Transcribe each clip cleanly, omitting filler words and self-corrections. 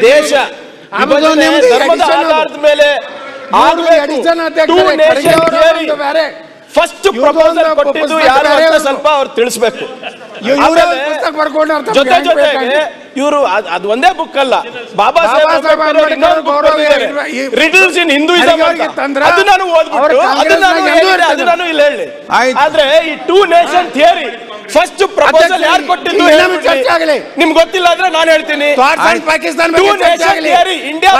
ದೇಶ ಧರ್ಮದ ಆಧಾರದ ಮೇಲೆ ಫಸ್ಟ್ ಪ್ರಪೋಸಲ್ ಕೊಟ್ಟಿದ್ದು ಯಾರು ಅಂತ ಸ್ವಲ್ಪ ಅವ್ರು ತಿಳಿಸ್ಬೇಕು. ಜೊತೆ ಜೊತೆಗೆ ಇವರು ಅದು ಒಂದೇ ಬುಕ್ ಅಲ್ಲ, ಬಾಬಾ ಸಾಹೇಬ್ ರಿಡಲ್ಸ್ ಇನ್ ಹಿಂದೂಯಿಸಂ ಅದು ನಾನು ಓದ್ಬಿಟ್ಟು ಅದು ನಾನು ಇಲ್ಲಿ ಹೇಳಿ. ಆದ್ರೆ ಈ two nation theory first proposal ಯಾರು ಕೊಟ್ಟಿದ್ದು ನಿಮ್ಗೆ ಗೊತ್ತಿಲ್ಲ ಅಂದ್ರೆ ನಾನು ಹೇಳ್ತೀನಿ. ಇಂಡಿಯಾ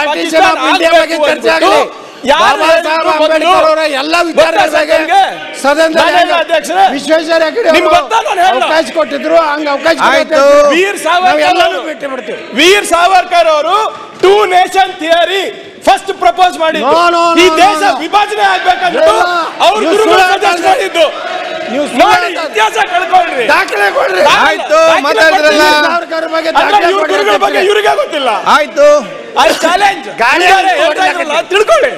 ವಿಶ್ವೇಶ್ವರ ಅವಕಾಶ ಕೊಟ್ಟಿದ್ರು, ಹಂಗ ಅವಕಾಶ ವೀರ್ ಸಾವರ್ಕರ್ ಅವರು two nation theory first propose ಮಾಡಿದ್ದು. ಈ ದೇಶ ವಿಭಜನೆ ಆಗ್ಬೇಕಂತ ಅವ್ರು ಗುರುಗಳು ಸಜೆಸ್ಟ್ ಮಾಡಿದ್ದು. ನೋಡಿ, ಇತಿಹಾಸ ಕಳ್ಕೊಳ್ರಿ, ದಾಖಲೆ ಕೊಡ್ರಿ. ಆಯ್ತು, ಮಾತಾಡಿದ್ರಲ್ಲ ಗುರುಗಳ ಬಗ್ಗೆ ಇವರಿಗೆ ಗೊತ್ತಿಲ್ಲ. ಆಯ್ತು, ಚಾಲೆಂಜ್ ತಿಳ್ಕೊಳ್ಳಿ.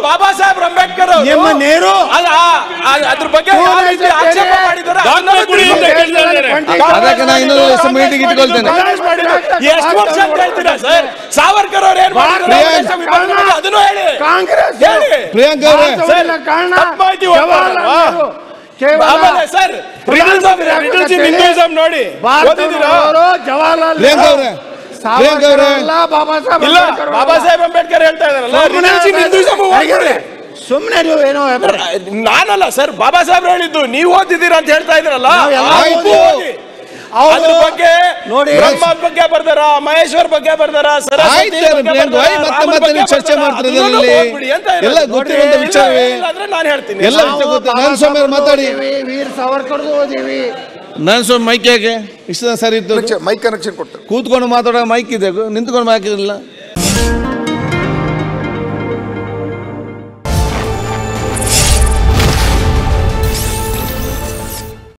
ಬಾಬಾ ಸಾಹೇಬ್ ಅಂಬೇಡ್ಕರ್ ನೆಹರು ಅದ್ರ ಬಗ್ಗೆ ಆಕ್ಷೇಪ ಮಾಡಿದ್ದಾರೆ. ಮೀಟಿಂಗ್ ಇಟ್ಕೊಳ್ತೇನೆ. ಎಷ್ಟು ವರ್ಷ ಅಂತ ಹೇಳ್ತೀರಾ ಸರ್? ಸಾವರ್ಕರ್ ಅವ್ರು ಏನ್ ಮಾಡಿದ್ರು ಅದನ್ನು ಹೇಳಿ. ಕಾಂಗ್ರೆಸ್ ಪ್ರಿಯಾಂಕ ಆಮೇಲೆ ಸರ್ ರಿಡಲ್ಸ್ ಇನ್ ಹಿಂದೂಯಿಸಂ ನೋಡಿ ಓದಿದ್ದೀರಾ? ಪ್ರಿಯಾಂಕ ಅವರೇ, ಬಾಬಾ ಸಾಹೇಬ್ ಅಂಬೇಡ್ಕರ್ ಹೇಳ್ತಾ ಇದಾರಲ್ಲ, ಸುಮ್ಮನೆ ನೀವು ಏನೋ ನಾನಲ್ಲ ಸರ್, ಬಾಬಾ ಸಾಹೇಬ್ ಹೇಳಿದ್ದು ನೀವು ಓದಿದ್ದೀರಾ ಅಂತ ಹೇಳ್ತಾ ಇದ್ರಲ್ಲ. ಅದ್ರ ಬಗ್ಗೆ ನೋಡಿ, ಬ್ರಹ್ಮ ಬಗ್ಗೆ ಬರ್ದಾರ, ಮಹೇಶ್ವರ್ ಬಗ್ಗೆ ಬರ್ದಾರ, ಚರ್ಚೆ ಮಾಡ್ತಿರೋದ್ರಲ್ಲಿ ಎಲ್ಲ ಗೊತ್ತಿರುವಂತ ವಿಚಾರವೇ. ನಾನು ಹೇಳ್ತೀನಿ, ಎಲ್ಲ ವಿಷಯ ಗೊತ್ತಿಲ್ಲ. ನಾನು ಸ್ವಾಮಿ ಮಾತಾಡಿ. ವೀರ್ ಸಾವರ್ಕರ್ ಓದಿವಿ. ನಾನು ಸ್ವಾಮಿ ಮೈಕ್ ಹೇಗೆ ಇಷ್ಟ ಸರಿ ಇತ್ತು, ಮೈಕ್ ಕನೆಕ್ಷನ್ ಕೊಟ್ಟು ಕೂತ್ಕೊಂಡು ಮಾತಾಡೋ ಮೈಕ್ ಇದೆ, ನಿಂತ್ಕೊಂಡು ಹಾಕಿರಲಿಲ್ಲ.